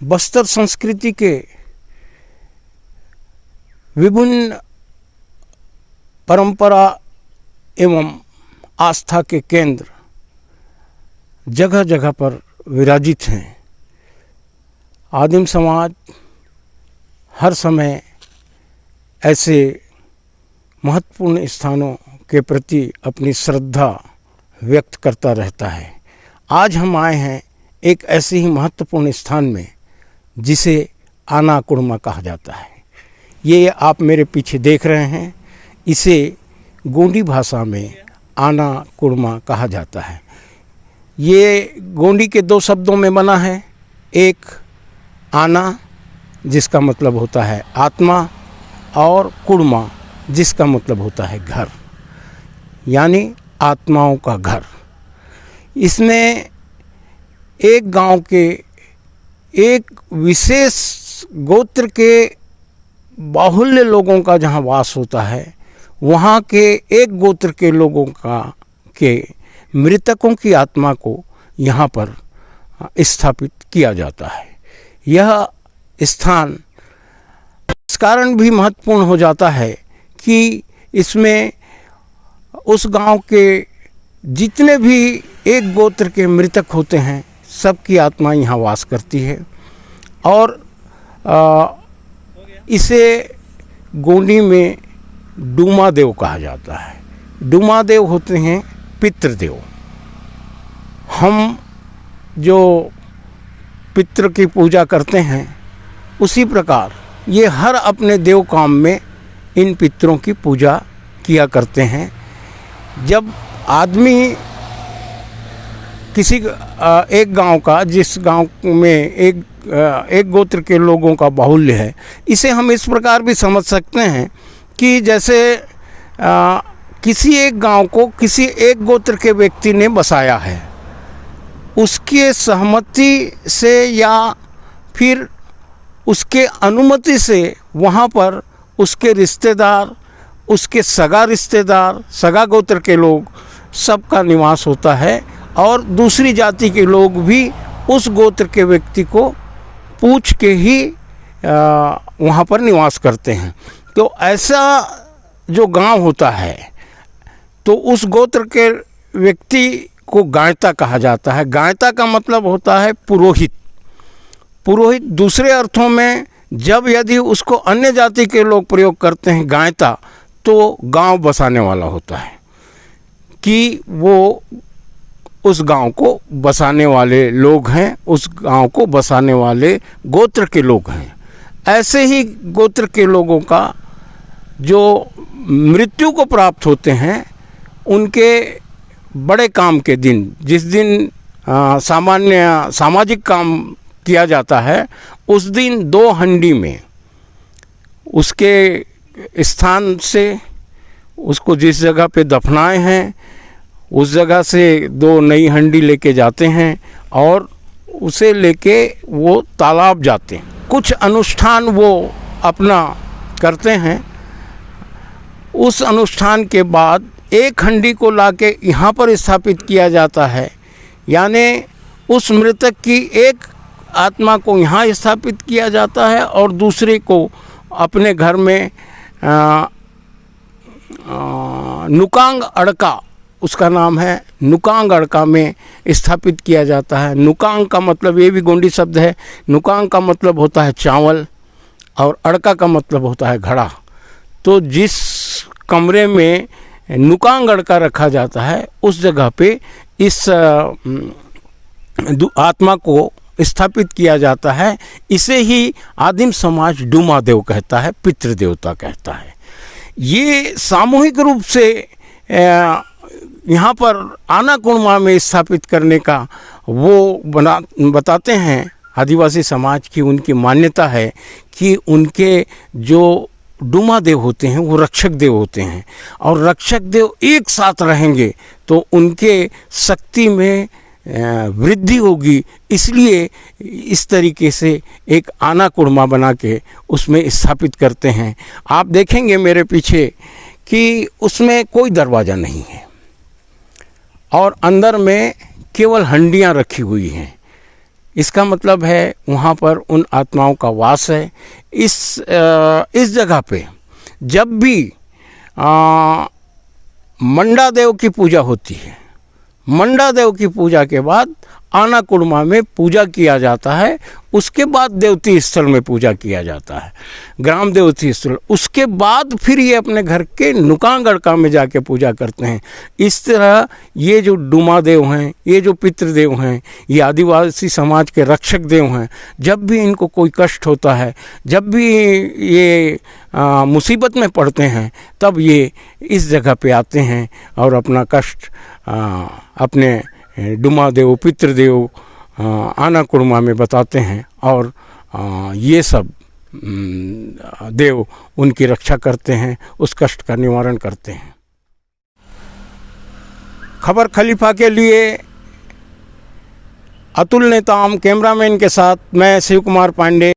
बस्तर संस्कृति के विभिन्न परंपरा एवं आस्था के केंद्र जगह जगह पर विराजित हैं। आदिम समाज हर समय ऐसे महत्वपूर्ण स्थानों के प्रति अपनी श्रद्धा व्यक्त करता रहता है। आज हम आए हैं एक ऐसे ही महत्वपूर्ण स्थान में जिसे आना कुड़मा कहा जाता है। ये आप मेरे पीछे देख रहे हैं, इसे गोंडी भाषा में आना कुड़मा कहा जाता है। ये गोंडी के दो शब्दों में बना है, एक आना जिसका मतलब होता है आत्मा और कुड़मा जिसका मतलब होता है घर, यानी आत्माओं का घर। इसमें एक गांव के एक विशेष गोत्र के बाहुल्य लोगों का जहां वास होता है, वहां के एक गोत्र के लोगों के मृतकों की आत्मा को यहाँ पर स्थापित किया जाता है। यह स्थान इस कारण भी महत्वपूर्ण हो जाता है कि इसमें उस गांव के जितने भी एक गोत्र के मृतक होते हैं, सबकी आत्मा यहाँ वास करती है। और इसे गोंडी में डूमा देव कहा जाता है। डूमा देव होते हैं पितृदेव। हम जो पितृ की पूजा करते हैं, उसी प्रकार ये हर अपने देव काम में इन पितरों की पूजा किया करते हैं। जब आदमी किसी एक गांव का, जिस गांव में एक गोत्र के लोगों का बाहुल्य है, इसे हम इस प्रकार भी समझ सकते हैं कि जैसे किसी एक गांव को किसी एक गोत्र के व्यक्ति ने बसाया है, उसके सहमति से या फिर उसके अनुमति से वहाँ पर उसके रिश्तेदार, उसके सगा रिश्तेदार, सगा गोत्र के लोग सबका निवास होता है। और दूसरी जाति के लोग भी उस गोत्र के व्यक्ति को पूछ के ही वहाँ पर निवास करते हैं। तो ऐसा जो गांव होता है, तो उस गोत्र के व्यक्ति को गायता कहा जाता है। गायता का मतलब होता है पुरोहित। पुरोहित दूसरे अर्थों में जब यदि उसको अन्य जाति के लोग प्रयोग करते हैं गायता, तो गांव बसाने वाला होता है कि वो उस गांव को बसाने वाले लोग हैं, उस गांव को बसाने वाले गोत्र के लोग हैं। ऐसे ही गोत्र के लोगों का जो मृत्यु को प्राप्त होते हैं, उनके बड़े काम के दिन, जिस दिन सामान्य सामाजिक काम किया जाता है, उस दिन 2 हंडी में उसके स्थान से उसको जिस जगह पे दफनाए हैं, उस जगह से 2 नई हंडी लेके जाते हैं और उसे लेके वो तालाब जाते हैं। कुछ अनुष्ठान वो अपना करते हैं। उस अनुष्ठान के बाद एक हंडी को लाके यहाँ पर स्थापित किया जाता है, यानी उस मृतक की एक आत्मा को यहाँ स्थापित किया जाता है और दूसरे को अपने घर में नुकांग अड़का, उसका नाम है, नुकांग अड़का में स्थापित किया जाता है। नुकांग का मतलब, ये भी गोंडी शब्द है, नुकांग का मतलब होता है चावल और अड़का का मतलब होता है घड़ा। तो जिस कमरे में नुकांग अड़का रखा जाता है, उस जगह पे इस आत्मा को स्थापित किया जाता है। इसे ही आदिम समाज डूमा देव कहता है, पितृदेवता कहता है। ये सामूहिक रूप से यहाँ पर आना कुड़मा में स्थापित करने का वो बताते हैं आदिवासी समाज की उनकी मान्यता है कि उनके जो डूमा देव होते हैं वो रक्षक देव होते हैं, और रक्षक देव एक साथ रहेंगे तो उनके शक्ति में वृद्धि होगी। इसलिए इस तरीके से एक आना कुड़मा बना के उसमें स्थापित करते हैं। आप देखेंगे मेरे पीछे कि उसमें कोई दरवाज़ा नहीं है और अंदर में केवल हंडियाँ रखी हुई हैं। इसका मतलब है वहाँ पर उन आत्माओं का वास है। इस जगह पे जब भी मंडा देव की पूजा होती है, मंडा देव की पूजा के बाद आनाकुड़मा में पूजा किया जाता है, उसके बाद देवती स्थल में पूजा किया जाता है, ग्राम देवती स्थल। उसके बाद फिर ये अपने घर के नुकांगड़का में जाके पूजा करते हैं। इस तरह ये जो डुमा देव हैं, ये जो पितृदेव हैं, ये आदिवासी समाज के रक्षक देव हैं। जब भी इनको कोई कष्ट होता है, जब भी ये मुसीबत में पड़ते हैं, तब ये इस जगह पे आते हैं और अपना कष्ट अपने डुमा देव, पितृदेव आनाकुड़मा में बताते हैं और ये सब देव उनकी रक्षा करते हैं, उस कष्ट का निवारण करते हैं। खबर खलीफा के लिए अतुल नेताम कैमरामैन के साथ मैं शिव कुमार पांडे।